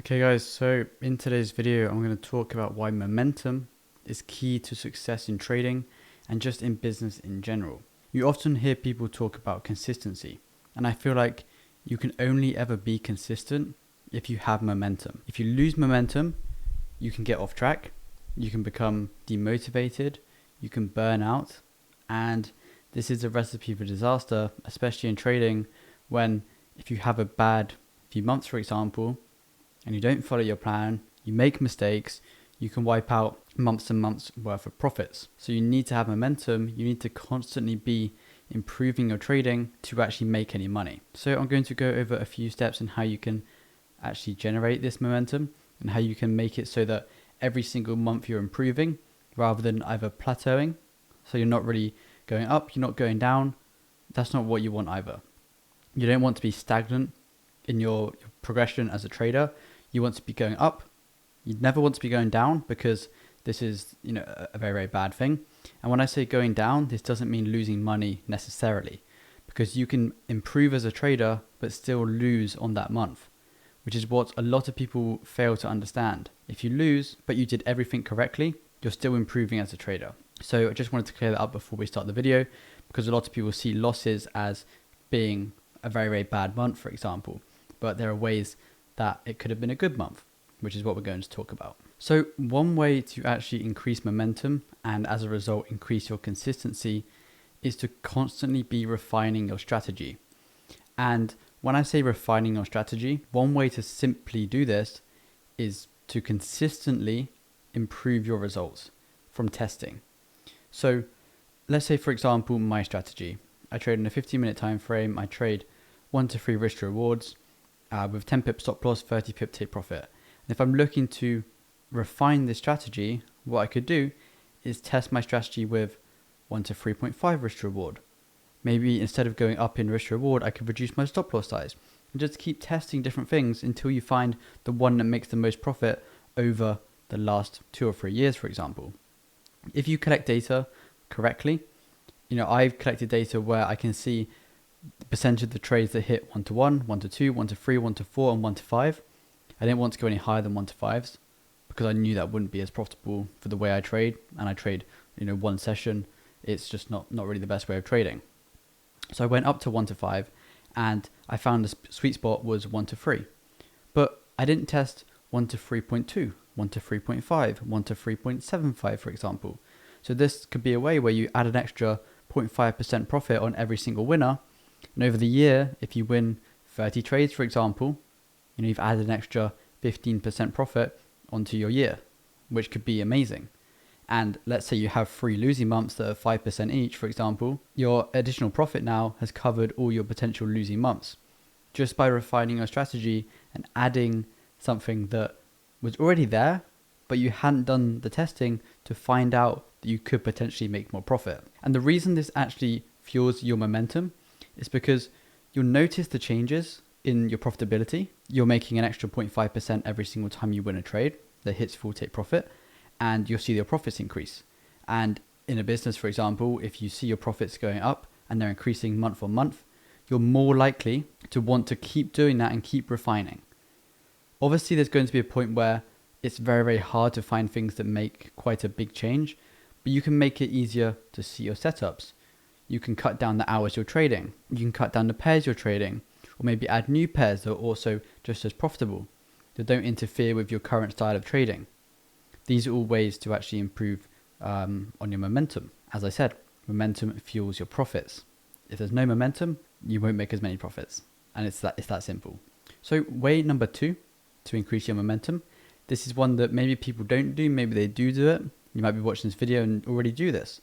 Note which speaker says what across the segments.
Speaker 1: Okay guys, so in today's video I'm going to talk about why momentum is key to success in trading and just in business in general. You often hear people talk about consistency, and I feel like you can only ever be consistent if you have momentum. If you lose momentum, you can get off track, you can become demotivated, you can burn out, and this is a recipe for disaster, especially in trading when if you have a bad few months, for example, and you don't follow your plan, you make mistakes, you can wipe out months and months worth of profits. So you need to have momentum. You need to constantly be improving your trading to actually make any money. So I'm going to go over a few steps on how you can actually generate this momentum and how you can make it so that every single month you're improving rather than either plateauing. So you're not really going up, you're not going down. That's not what you want either. You don't want to be stagnant in your progression as a trader. You want to be going up. You never want to be going down, because this is, a very, very bad thing. And when I say going down, this doesn't mean losing money necessarily, because you can improve as a trader but still lose on that month, which is what a lot of people fail to understand. If you lose but you did everything correctly, you're still improving as a trader. So I just wanted to clear that up before we start the video, because a lot of people see losses as being a very, very bad month, for example, but there are ways that it could have been a good month, which is what we're going to talk about. So one way to actually increase momentum and as a result increase your consistency is to constantly be refining your strategy. And when I say refining your strategy, one way to simply do this is to consistently improve your results from testing. So let's say, for example, my strategy. I trade in a 15-minute time frame. I trade 1 to 3 risk to rewards with 10 pip stop loss, 30 pip take profit. And if I'm looking to refine this strategy, what I could do is test my strategy with 1 to 3.5 risk to reward. Maybe instead of going up in risk to reward, I could reduce my stop loss size and just keep testing different things until you find the one that makes the most profit over the last 2 or 3 years, for example. If you collect data correctly, I've collected data where I can see the percentage of the trades that hit 1 to 1, 1 to 2, 1 to 3, 1 to 4, and 1 to 5. I didn't want to go any higher than 1 to 5s because I knew that wouldn't be as profitable for the way I trade. And I trade, one session. It's just not really the best way of trading. So I went up to 1 to 5, and I found the sweet spot was 1 to 3. But I didn't test 1 to 3.2, 1 to 3.5, 1 to 3.75, for example. So this could be a way where you add an extra 0.5% profit on every single winner. And over the year, if you win 30 trades, for example, you've added an extra 15% profit onto your year, which could be amazing. And let's say you have 3 losing months that are 5% each, for example, your additional profit now has covered all your potential losing months just by refining your strategy and adding something that was already there, but you hadn't done the testing to find out that you could potentially make more profit. And the reason this actually fuels your momentum is because you'll notice the changes in your profitability. You're making an extra 0.5% every single time you win a trade that hits full take profit, and you'll see your profits increase. And in a business, for example, if you see your profits going up and they're increasing month on month, you're more likely to want to keep doing that and keep refining. Obviously, there's going to be a point where it's very, very hard to find things that make quite a big change, but you can make it easier to see your setups. You can cut down the hours you're trading. You can cut down the pairs you're trading, or maybe add new pairs that are also just as profitable, that don't interfere with your current style of trading. These are all ways to actually improve on your momentum. As I said, momentum fuels your profits. If there's no momentum, you won't make as many profits. And it's that simple. So way number 2 to increase your momentum. This is one that maybe people don't do. Maybe they do it. You might be watching this video and already do this.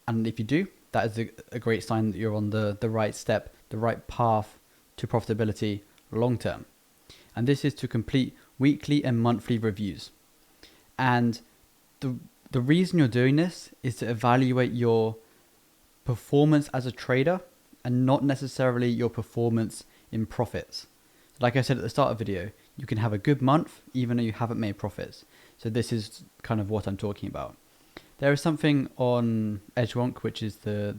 Speaker 1: And if you do, that is a great sign that you're on the right step, the right path to profitability long term. And this is to complete weekly and monthly reviews. And the reason you're doing this is to evaluate your performance as a trader and not necessarily your performance in profits. Like I said at the start of the video, you can have a good month even though you haven't made profits. So this is kind of what I'm talking about. There is something on Edgewonk, which is the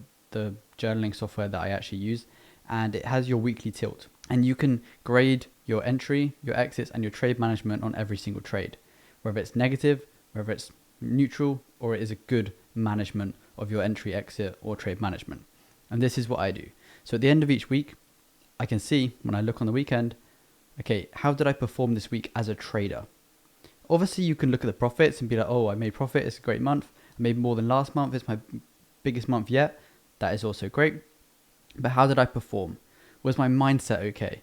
Speaker 1: journaling software that I actually use, and it has your weekly tilt. And you can grade your entry, your exits, and your trade management on every single trade, whether it's negative, whether it's neutral, or it is a good management of your entry, exit, or trade management. And this is what I do. So at the end of each week, I can see when I look on the weekend, okay, how did I perform this week as a trader? Obviously, you can look at the profits and be like, oh, I made profit. It's a great month. I made more than last month. It's my biggest month yet. That is also great. But how did I perform? Was my mindset okay?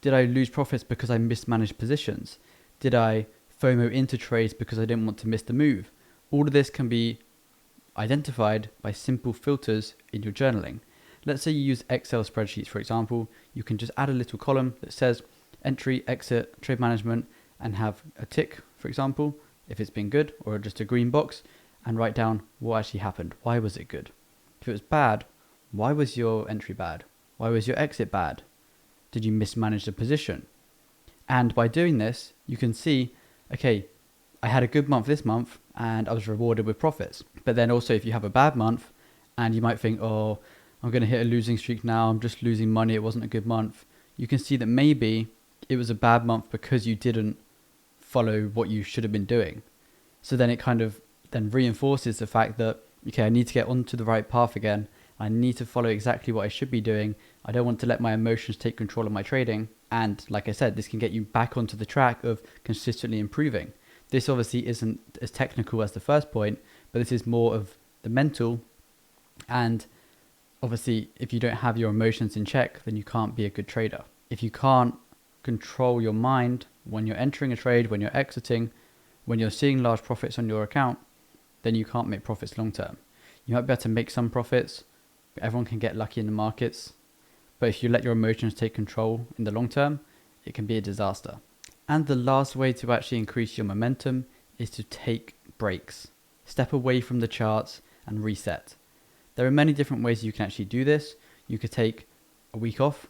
Speaker 1: Did I lose profits because I mismanaged positions? Did I FOMO into trades because I didn't want to miss the move? All of this can be identified by simple filters in your journaling. Let's say you use Excel spreadsheets, for example. You can just add a little column that says entry, exit, trade management, and have a tick, for example, if it's been good, or just a green box, and write down what actually happened. Why was it good? If it was bad, why was your entry bad? Why was your exit bad? Did you mismanage the position? And by doing this, you can see, okay, I had a good month this month and I was rewarded with profits. But then also if you have a bad month and you might think, oh, I'm going to hit a losing streak now. I'm just losing money. It wasn't a good month. You can see that maybe it was a bad month because you didn't follow what you should have been doing. So then it kind of then reinforces the fact that, okay, I need to get onto the right path again. I need to follow exactly what I should be doing. I don't want to let my emotions take control of my trading. And like I said, this can get you back onto the track of consistently improving. This obviously isn't as technical as the first point, but this is more of the mental. And obviously, if you don't have your emotions in check, then you can't be a good trader. If you can't control your mind when you're entering a trade, when you're exiting, when you're seeing large profits on your account, then you can't make profits long term. You might be able to make some profits. Everyone can get lucky in the markets. But if you let your emotions take control in the long term, it can be a disaster. And the last way to actually increase your momentum is to take breaks. Step away from the charts and reset. There are many different ways you can actually do this. You could take a week off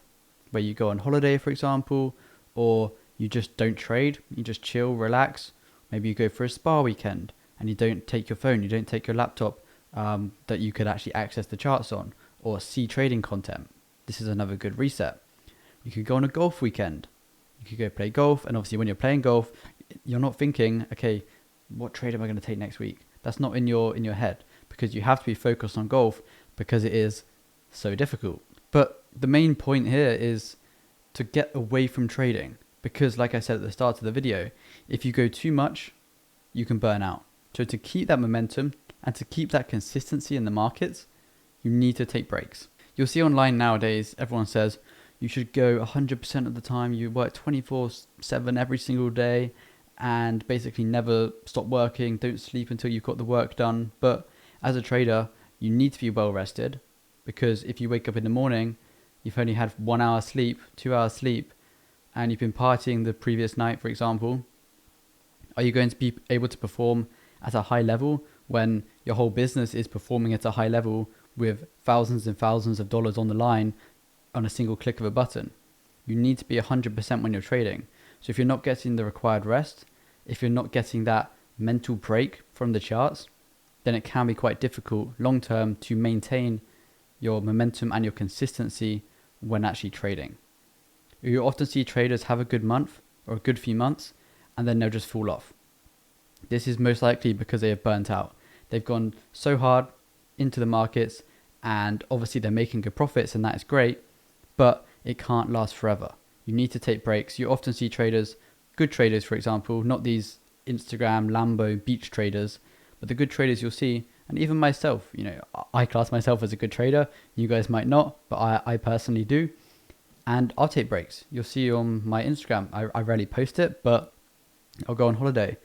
Speaker 1: where you go on holiday, for example, or you just don't trade. You just chill, relax. Maybe you go for a spa weekend and you don't take your phone, you don't take your laptop that you could actually access the charts on or see trading content. This is another good reset. You could go on a golf weekend. You could go play golf, and obviously when you're playing golf, you're not thinking, okay, what trade am I going to take next week? That's not in your head, because you have to be focused on golf because it is so difficult. But the main point here is to get away from trading, because like I said at the start of the video, if you go too much, you can burn out. So to keep that momentum and to keep that consistency in the markets, you need to take breaks. You'll see online nowadays, everyone says you should go 100% of the time. You work 24/7 every single day and basically never stop working. Don't sleep until you've got the work done. But as a trader, you need to be well rested, because if you wake up in the morning, you've only had 1 hour sleep, 2 hours sleep, and you've been partying the previous night, for example, are you going to be able to perform at a high level when your whole business is performing at a high level with thousands and thousands of dollars on the line on a single click of a button? You need to be 100% when you're trading. So if you're not getting the required rest, if you're not getting that mental break from the charts, then it can be quite difficult long term to maintain your momentum and your consistency when actually trading. You often see traders have a good month or a good few months and then they'll just fall off. This is most likely because they have burnt out. They've gone so hard into the markets and obviously they're making good profits and that is great, but it can't last forever. You need to take breaks. You often see traders, good traders for example, not these Instagram, Lambo, beach traders, but the good traders you'll see, and even myself, you know, I class myself as a good trader. You guys might not, but I personally do. And I'll take breaks. You'll see on my Instagram, I rarely post it, but I'll go on holiday.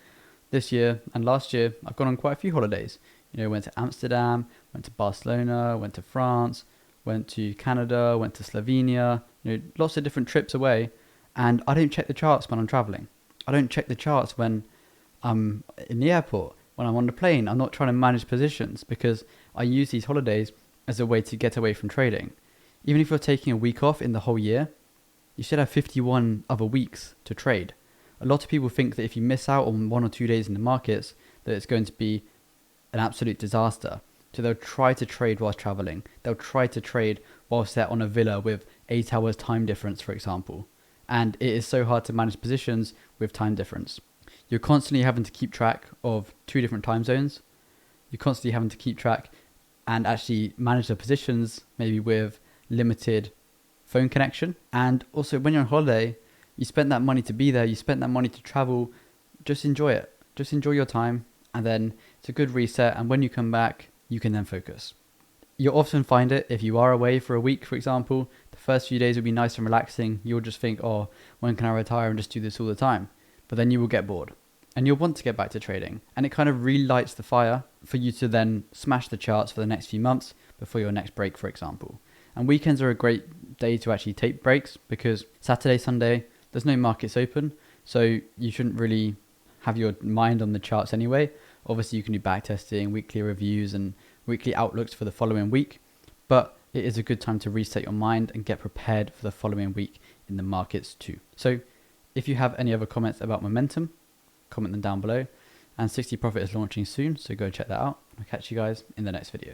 Speaker 1: This year and last year, I've gone on quite a few holidays. You know, went to Amsterdam, went to Barcelona, went to France, went to Canada, went to Slovenia, you know, lots of different trips away. And I don't check the charts when I'm traveling. I don't check the charts when I'm in the airport, when I'm on the plane. I'm not trying to manage positions because I use these holidays as a way to get away from trading. Even if you're taking a week off in the whole year, you should have 51 other weeks to trade. A lot of people think that if you miss out on 1 or 2 days in the markets, that it's going to be an absolute disaster. So they'll try to trade whilst traveling. They'll try to trade whilst they're on a villa with 8 hours time difference, for example. And it is so hard to manage positions with time difference. You're constantly having to keep track of 2 different time zones. You're constantly having to keep track and actually manage the positions, maybe with limited phone connection. And also when you're on holiday, you spent that money to be there, you spent that money to travel, just enjoy it. Just enjoy your time, and then it's a good reset, and when you come back, you can then focus. You'll often find it if you are away for a week, for example, the first few days will be nice and relaxing. You'll just think, oh, when can I retire and just do this all the time? But then you will get bored and you'll want to get back to trading, and it kind of relights the fire for you to then smash the charts for the next few months before your next break, for example. And weekends are a great day to actually take breaks because Saturday, Sunday, there's no markets open, so you shouldn't really have your mind on the charts anyway. Obviously, you can do backtesting, weekly reviews, and weekly outlooks for the following week, but it is a good time to reset your mind and get prepared for the following week in the markets too. So if you have any other comments about momentum, comment them down below. And 60 Profit is launching soon, so go check that out. I'll catch you guys in the next video.